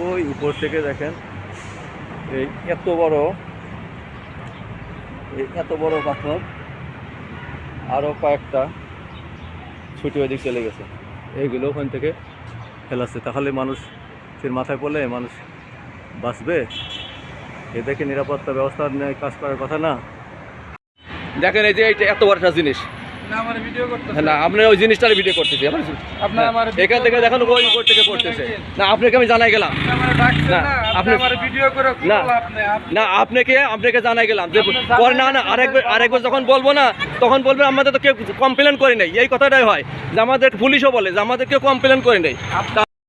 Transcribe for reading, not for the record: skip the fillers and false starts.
ওই উপর থেকে দেখেন এই এত বড় পাথর আরও কয়েকটা ছুটি ওইদিক চলে গেছে, এইগুলো ওখান থেকে ফেলাচ্ছে। তাহলে মানুষের মাথায় পড়লে মানুষ বাঁচবে? এ দেখে নিরাপত্তা ব্যবস্থা নিয়ে কাজ করার কথা না। দেখেন এই যে এইটা এত বড় একটা জিনিস, না আপনি ওই জিনিসটার ভিডিও করতেছি, এখান থেকে দেখেন ওই উপর থেকে পড়তেছে। না আপনাকে আমি জানাই গেলাম, না আপনাকে জানাই গেলাম যে পরে না আরেকবার যখন বলবো না তখন বলবেন আমাদের তো কেউ কমপ্লেন করে নেই। এই কথাটাই হয় যে আমাদের পুলিশও বলে যে আমাদের কেউ কমপ্লেন করে নেই।